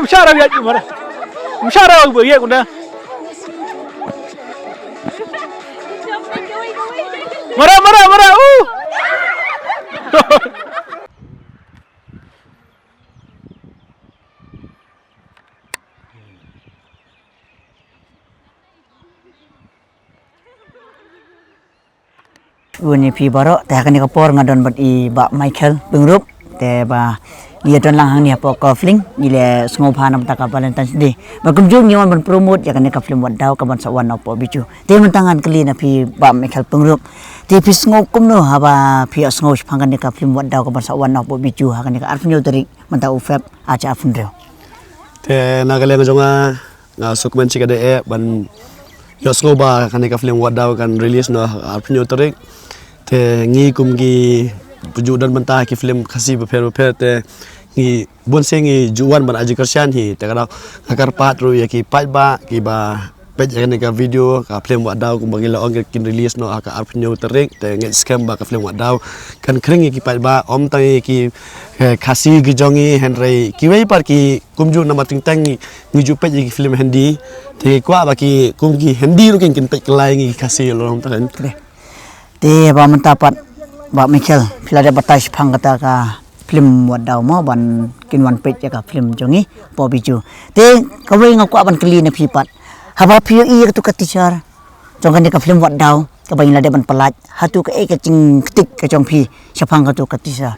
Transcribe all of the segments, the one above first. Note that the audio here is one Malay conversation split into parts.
mshara ya gimana? Mshara ya kuna. Mara. Ini pi baru, teh kan kapor ngadon buat i bak Michael Bengrup, teh bah ia don lang ni apa Goilflink, ile sengopan am tak Valentines Day. Bakum jung nyawan ban promote ya kan phlim Wad Daw kaban sawan apa Bijou. Teh mentangan kali na pi bak Michael Bengrup. Teh pi sengokum no haba pi sengos pangan phlim Wad Daw kaban sawan apa Bijou hakan arfunyo tarik mentau ufep aja afundreo. Teh nagale ngajonga ngasuk cika de ban yo sengoba kan phlim Wad Daw kan release no arfunyo tarik. Te ngi kum gi pujudan mentah ki film kasih beper te ngi bonse ngi juan ban aji kersian hi te kada akar patru ya ki ba ki ba pej kan ka video ka film Wad Daw kum bagi la ong kin release no aka arpnyo terik te ngi scam ba ka film Wad Daw kan kring ki ba om tang ki kasih gi jongi henry ki wei par ki kum ju nama ting tang ngi ju pej ki film hindi te kwa ba ki kum ki hindi ru kin pej kelai ngi kasih lo om tang Teh ba mentapat ba Michael pila ada batas pang kata ka phlim Wad Daw mo ban kinwan pet ya ka phlim jongi po Bijou. Teh kawai ngaku aban keli na pipat. Haba pio i tu ka teacher. Jong kan ka phlim Wad Daw ka bayin la de ban pelat. Hatu ka ka cing ketik ka jong pi sapang ka tu ka teacher.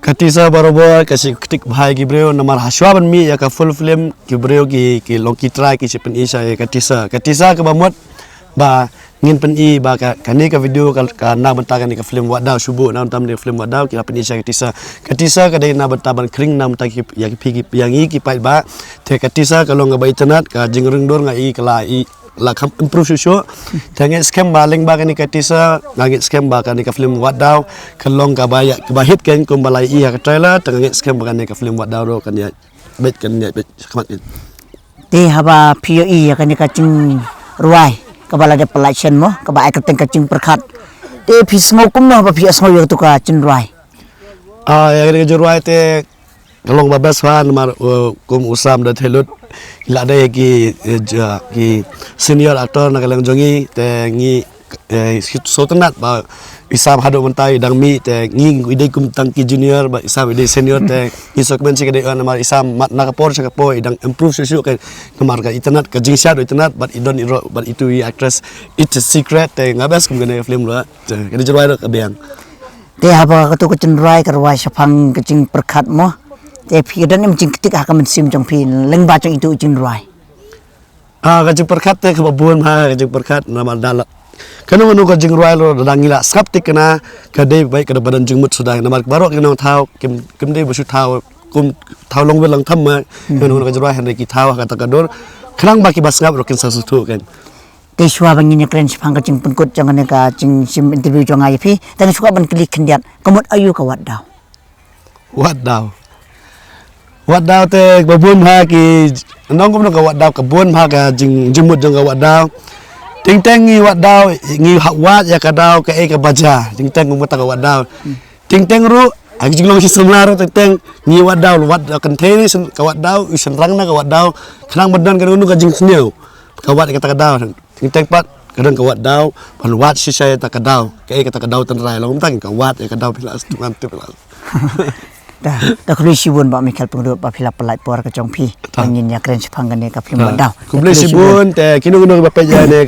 Katisa barobo kasih ketik bahai gibreo namar haswa ban mi ya ka full film gibreo ki long ki try ki sipen isa ya katisa ke bamot ba ngin pen I ba kani ka video ka na bentakan ka film Wad Daw subuh na tam ni film Wad Daw ki pen isa katisa ka dai na bentaban kring na mentaki ya ki yang I ki pai ba te katisa ka long ba internet ka jingreng dor nga I kala I la kam improve shu tangi scam ba leng ba kani katisa ngagi scam ba kani ka film Wad Daw ka long ka ba ya ba hit kan kum balai I ka trailer tangi scam ba kani ka film Wad Daw ro kan ya bet kamat Teh haba pio I ya kan ka cing ruai kabala de pelaksan mo kaba ai keteng kacing perkat te pisngo kum no ba pisngo yo tu ka cindrai ya ge jurwai te kalong babas wan mar kum usam da thelut ila da ki senior actor na kalang jongi te ngi sotenat ba isam hado mentai dang mi te ngi ide kum tangki junior ba isam ide senior te isok ben sikade an mar isam mat na kapor sa kapo idang improve susu ke kamar ka internet ka jingsia do internet but idon iro but itu actress it's a secret te ngabas kum gane film lo ke jurwai do ka biang te haba ka tu ka cindrai ka ruai sapang kacing perkat mo te pi dan em cing ketik ka men sim jong pi leng ba jong itu cindrai kacing perkat te ka babun ha kacing perkat nama dalak kanu manu ka jing royal ro dangila skeptik kana ka dei bai ka badan jing mut sudah namar barok kinong thau kim dei busu thau kum thau long belang tham ma kanu ka jroy henry ki thau ka takador khrang baki basngap ro kin sasutu kan te shwa bangin kren sapang kacing penkut jangan ka cing sim interview jong ai pi tang suka ban klik kendiat komot ayu ka Wad Daw Wad Daw te babun ha ki nong kum ka Wad Daw ka bun ha ka jing mut jong ka Wad Daw ting teng ngi Wad Daw ngi wat ya ka daw ka ka baja ting teng ngum ta ka Wad Daw ting teng ru ag jinglong si semlar ting teng ngi Wad Daw kan theni ka Wad Daw isen rang na ka Wad Daw khrang badan ka nu ka jing sneu ka wat ka ta ka daw ting teng pat kadang ka Wad Daw pan wat si saya ta ka daw ka ta ka daw tan rai long tang ka wat ya ka daw pilas tungan tu pilas dah kuli sibun ba Michael Bengrup ba pila pelai por ka jong pi angin ya kren sapang ka film Wad Daw kuli sibun te kinu ba pa ja ne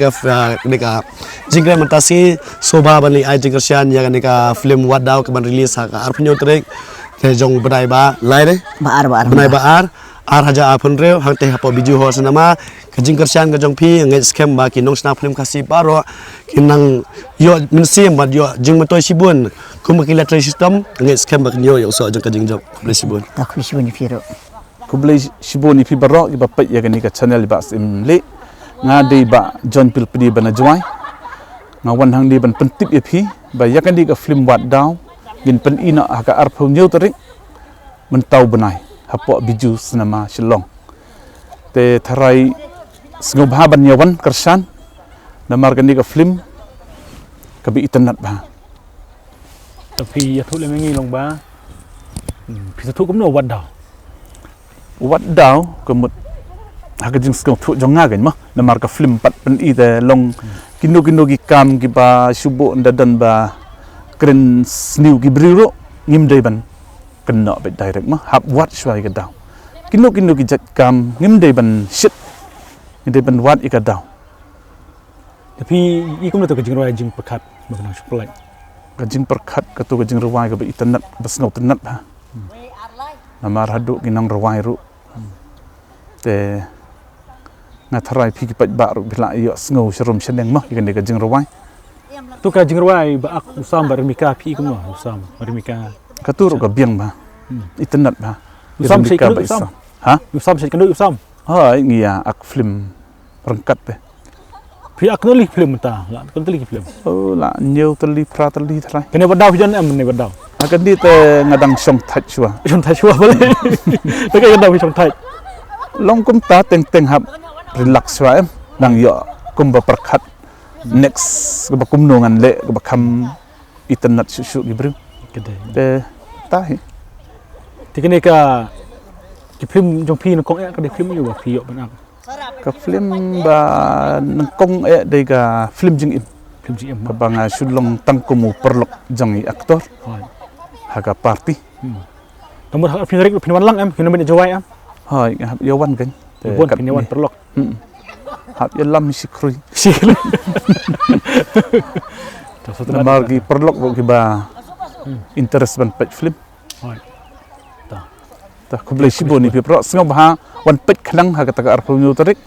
ka jingre mentasi soba bani ai jingkersian ya ka film Wad Daw ka ban release ka arpnyo trek te jong badai ba lai de banai ba ar haja apun reu hang te hapo Bijou ho sanama ka jingkersian ka jong pi ngai scam ba ki nong snap film kasih baro kinang yo minsim ba yo jing matoi sibun kum kila tray system ngai scam ba kinyo yo so jong ka jing job kuli sibun tak kuli sibun pi ro Kublai sibun ipi baro ki bapai ya kan ka channel ba sim le nga de ba John Pilpidi bana juai nga wan hang di ban pentip ipi ba ya kan di ka film Wad Daw gin pen ina ka arphu nyau tarik mentau benai hapo Bijou senama Shillong te tharai sngobha ban yawan kersan namar kan di ka film kabi internet ba tapi ya thu le mengi long ba pi thu kum no Wad Daw Wad Daw kemut hak jing skong thu jonga gan mah namar ka film pat pen I te long kinu gi kam gi ba shubo ndadan ba kren sniu gi briro ngim dei ban kena be direct mah hab wat shwa ga daw kinu gi jat kam ngim dei ban shit ngim dei ban wat I ga daw tapi ikum tu kejing rawai jing pekat makna shpulai ka jing perkhat ka tu ka jing rawai ka ba itanat bas ngau tanat ha namar hadu ginang rawai ru te ngathrai phi ki pat ba ru bila yo ngau shrum sheneng mah ikan ka jing rawai tu ka jing rawai ba ak usam barimika pi ikum no usam barimika ka tu ru ka biang ba itanat ba usam sei kan usam ha usam sei kan usam hai ngia ak film rengkat te pi ak no li film ta la kan li film oh la nhiều tali pra tali thrai kene Wad Daw jan em ne Wad Daw akan di te ngadang song thach chua chon thai chua boleh tu ka Wad Daw chon thai long kum ta teng teng hab relax wa em nang yo kum ba perkhat next ba kum no ngan le ba kham itanat su gibru kede te ta hi ti kene ka ki film jong pi no kong ka de film yu ba pi yo ban ak ka film ba nang kong de ga film jing im film ji em ka banga sulong tang kumu perlok jang I aktor hai haga party nomor hak film rek film lang em film ben jawai am hai hab yo wan gan bon film wan perlok hab yo lam sikrui sikil namar gi perlok bo gi ba interest ban pet film hai ta kublai sibo ni pipro sngo ba wan pet khnang ha ka ta ar phu tarik